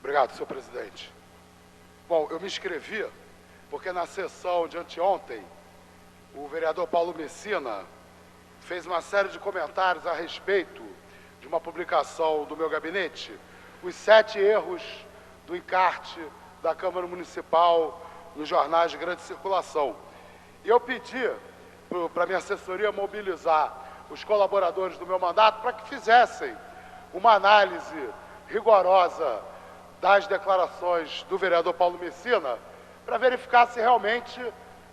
Obrigado, senhor presidente. Bom, eu me inscrevi porque na sessão de anteontem, o vereador Paulo Messina fez uma série de comentários a respeito de uma publicação do meu gabinete, os 7 erros do encarte da Câmara Municipal nos jornais de grande circulação. E eu pedi para a minha assessoria mobilizar os colaboradores do meu mandato para que fizessem uma análise rigorosa das declarações do vereador Paulo Messina, para verificar se realmente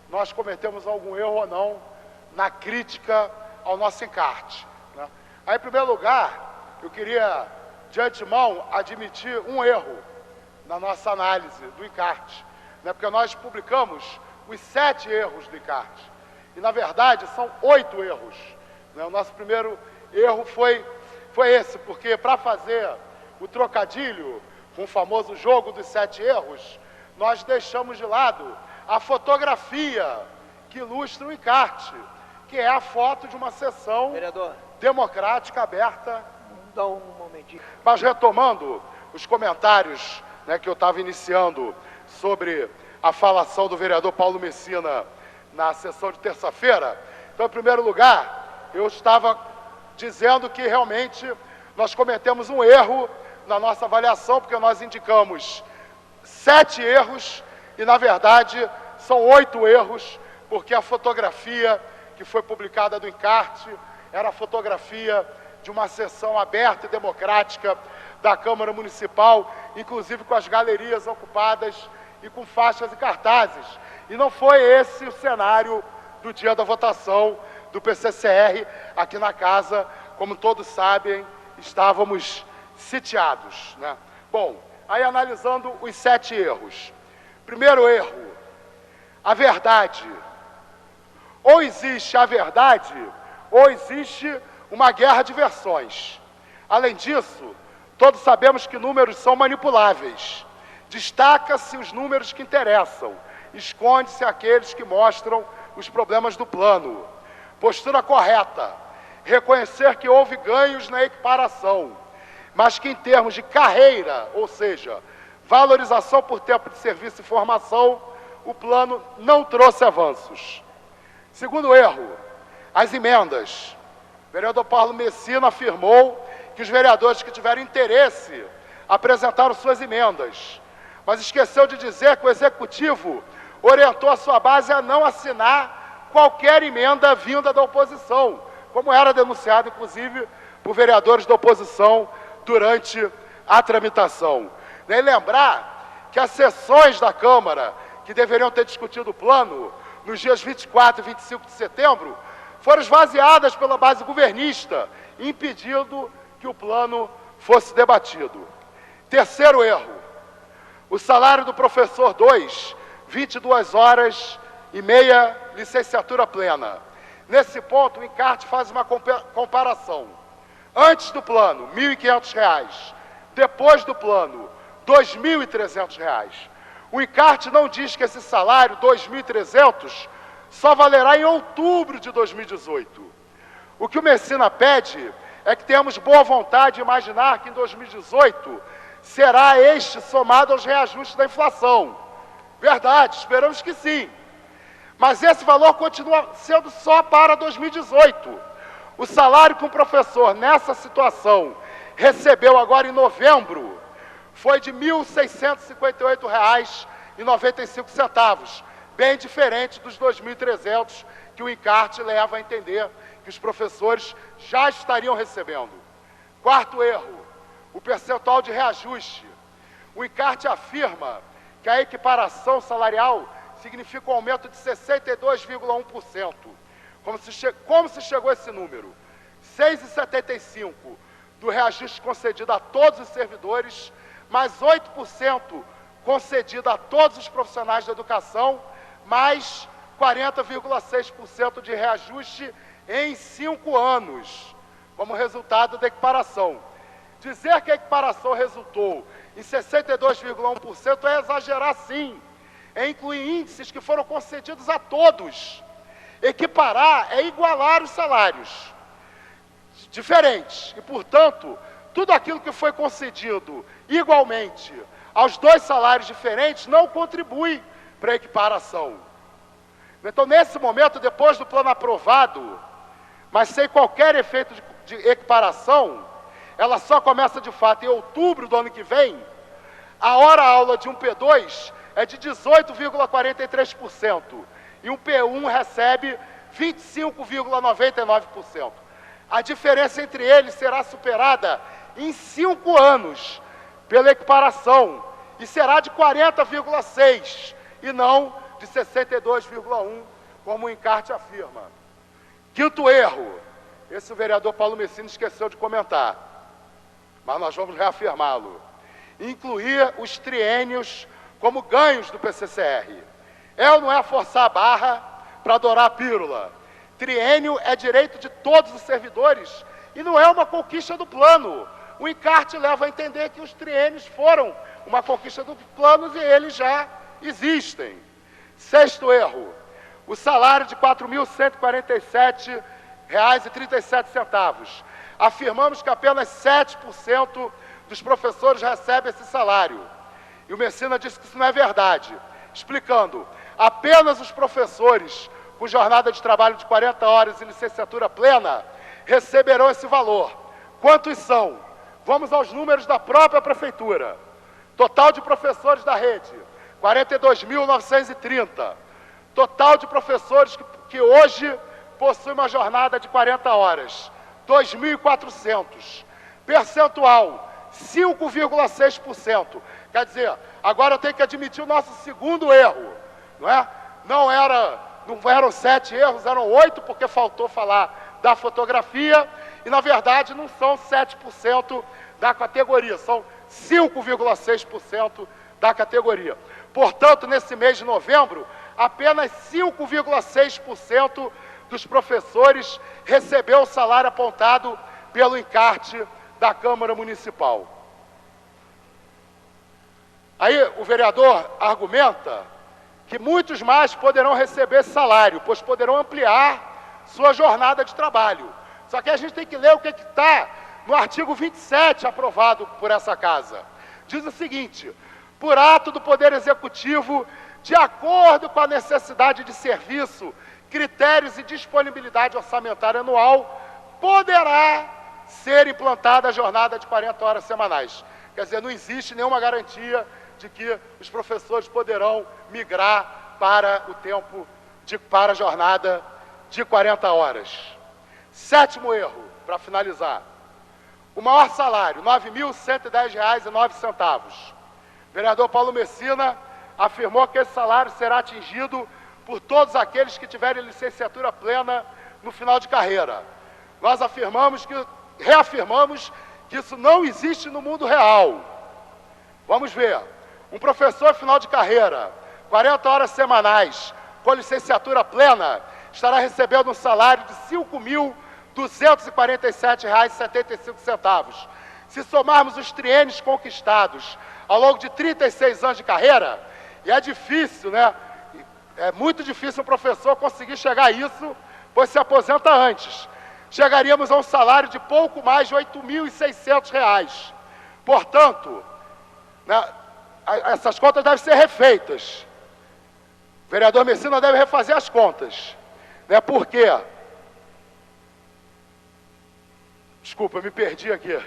nós cometemos algum erro ou não na crítica ao nosso encarte, né? Aí, em primeiro lugar, eu queria, de antemão, admitir um erro na nossa análise do encarte, né? Porque nós publicamos os 7 erros do encarte, e, na verdade, são 8 erros, né? O nosso primeiro erro foi esse, porque para fazer o trocadilho com o famoso jogo dos 7 erros, nós deixamos de lado a fotografia que ilustra o encarte, que é a foto de uma sessão democrática aberta. Dá um momentinho. Mas retomando os comentários, né, que eu estava iniciando sobre a falação do vereador Paulo Messina na sessão de terça-feira, então, em primeiro lugar, eu estava dizendo que realmente nós cometemos um erro na nossa avaliação, porque nós indicamos 7 erros e, na verdade, são 8 erros, porque a fotografia que foi publicada do encarte era a fotografia de uma sessão aberta e democrática da Câmara Municipal, inclusive com as galerias ocupadas e com faixas e cartazes. E não foi esse o cenário do dia da votação do PCCR aqui na casa. Como todos sabem, estávamos sitiados, né? Bom, aí analisando os 7 erros. Primeiro erro, a verdade. Ou existe a verdade, ou existe uma guerra de versões. Além disso, todos sabemos que números são manipuláveis. Destaca-se os números que interessam, esconde-se aqueles que mostram os problemas do plano. Postura correta, reconhecer que houve ganhos na equiparação, mas que em termos de carreira, ou seja, valorização por tempo de serviço e formação, o plano não trouxe avanços. Segundo erro, as emendas. O vereador Paulo Messina afirmou que os vereadores que tiveram interesse apresentaram suas emendas, mas esqueceu de dizer que o Executivo orientou a sua base a não assinar qualquer emenda vinda da oposição, como era denunciado, inclusive, por vereadores da oposição durante a tramitação. E lembrar que as sessões da Câmara, que deveriam ter discutido o plano nos dias 24 e 25 de setembro, foram esvaziadas pela base governista, impedindo que o plano fosse debatido. Terceiro erro, o salário do professor 2, 22 horas e meia, licenciatura plena. Nesse ponto, o encarte faz uma comparação. Antes do plano, R$ 1.500. Depois do plano, R$ 2.300. O encarte não diz que esse salário, R$ 2.300, só valerá em outubro de 2018. O que o Messina pede é que tenhamos boa vontade de imaginar que em 2018 será este somado aos reajustes da inflação. Verdade, esperamos que sim. Mas esse valor continua sendo só para 2018. O salário que um professor nessa situação recebeu agora em novembro foi de R$ 1.658,95, bem diferente dos R$ 2.300 que o encarte leva a entender que os professores já estariam recebendo. Quarto erro, o percentual de reajuste. O encarte afirma que a equiparação salarial significa um aumento de 62,1%. Como se chegou a esse número? 6,75% do reajuste concedido a todos os servidores, mais 8% concedido a todos os profissionais da educação, mais 40,6% de reajuste em 5 anos, como resultado da equiparação. Dizer que a equiparação resultou em 62,1% é exagerar, sim. É incluir índices que foram concedidos a todos. Equiparar é igualar os salários diferentes. E, portanto, tudo aquilo que foi concedido igualmente aos dois salários diferentes não contribui para a equiparação. Então, nesse momento, depois do plano aprovado, mas sem qualquer efeito de equiparação, ela só começa de fato em outubro do ano que vem. A hora-aula de um P2 é de 18,43% e um P1 recebe 25,99%. A diferença entre eles será superada em 5 anos pela equiparação e será de 40,6% e não de 62,1%, como o encarte afirma. Quinto erro, esse o vereador Paulo Messina esqueceu de comentar, mas nós vamos reafirmá-lo. Incluir os triênios como ganhos do PCCR. É ou não é forçar a barra para adorar a pílula? Triênio é direito de todos os servidores e não é uma conquista do plano. O encarte leva a entender que os triênios foram uma conquista dos planos e eles já existem. Sexto erro, o salário de R$ 4.147,37. Afirmamos que apenas 7% dos professores recebem esse salário. E o Messina disse que isso não é verdade, explicando, apenas os professores com jornada de trabalho de 40 horas e licenciatura plena receberão esse valor. Quantos são? Vamos aos números da própria prefeitura. Total de professores da rede, 42.930. Total de professores que hoje possuem uma jornada de 40 horas, 2.400. Percentual, 5,6%. Quer dizer, agora eu tenho que admitir o nosso segundo erro, não é? Não eram 7 erros, eram 8, porque faltou falar da fotografia, e na verdade não são 7% da categoria, são 5,6% da categoria. Portanto, nesse mês de novembro, apenas 5,6% dos professores recebeu o salário apontado pelo encarte da Câmara Municipal. Aí o vereador argumenta que muitos mais poderão receber esse salário, pois poderão ampliar sua jornada de trabalho. Só que a gente tem que ler o que está no artigo 27, aprovado por essa casa. Diz o seguinte: por ato do Poder Executivo, de acordo com a necessidade de serviço, critérios e disponibilidade orçamentária anual, poderá ser implantada a jornada de 40 horas semanais. Quer dizer, não existe nenhuma garantia de que os professores poderão migrar para o tempo, para a jornada de 40 horas. Sétimo erro, para finalizar. O maior salário, R$ 9.110,09. O vereador Paulo Messina afirmou que esse salário será atingido por todos aqueles que tiverem licenciatura plena no final de carreira. Nós reafirmamos que isso não existe no mundo real. Vamos ver. Um professor final de carreira, 40 horas semanais, com licenciatura plena, estará recebendo um salário de R$ 5.247,75. Se somarmos os triênios conquistados ao longo de 36 anos de carreira, e é difícil, né? É muito difícil um professor conseguir chegar a isso, pois se aposenta antes. Chegaríamos a um salário de pouco mais de R$ 8.600. Portanto, né, essas contas devem ser refeitas. O vereador Messina deve refazer as contas. Né, por quê? Desculpa, eu me perdi aqui.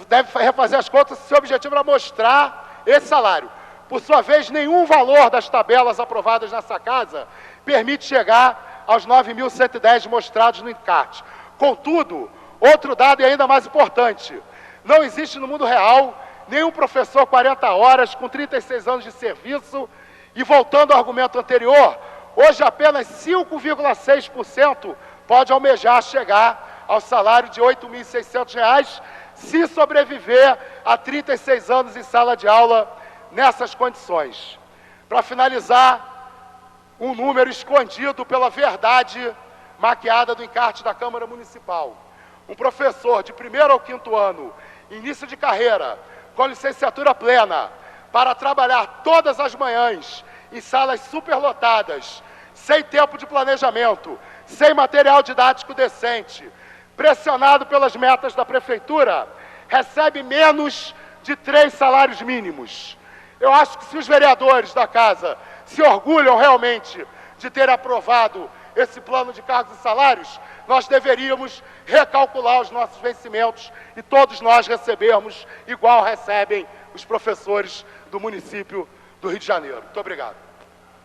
Deve refazer as contas, se o objetivo era mostrar esse salário. Por sua vez, nenhum valor das tabelas aprovadas nessa casa permite chegar aos 9.110 mostrados no encarte. Contudo, outro dado e ainda mais importante: não existe no mundo real nenhum professor 40 horas com 36 anos de serviço, e voltando ao argumento anterior, hoje apenas 5,6% pode almejar chegar ao salário de R$ 8.600 se sobreviver a 36 anos em sala de aula nessas condições. Para finalizar, um número escondido pela verdade maquiada do encarte da Câmara Municipal. Um professor de 1º ao 5º ano, início de carreira, com licenciatura plena, para trabalhar todas as manhãs em salas superlotadas, sem tempo de planejamento, sem material didático decente, pressionado pelas metas da prefeitura, recebe menos de 3 salários mínimos. Eu acho que se os vereadores da casa se orgulham realmente de ter aprovado esse plano de cargos e salários, nós deveríamos recalcular os nossos vencimentos e todos nós recebermos igual recebem os professores do município do Rio de Janeiro. Muito obrigado.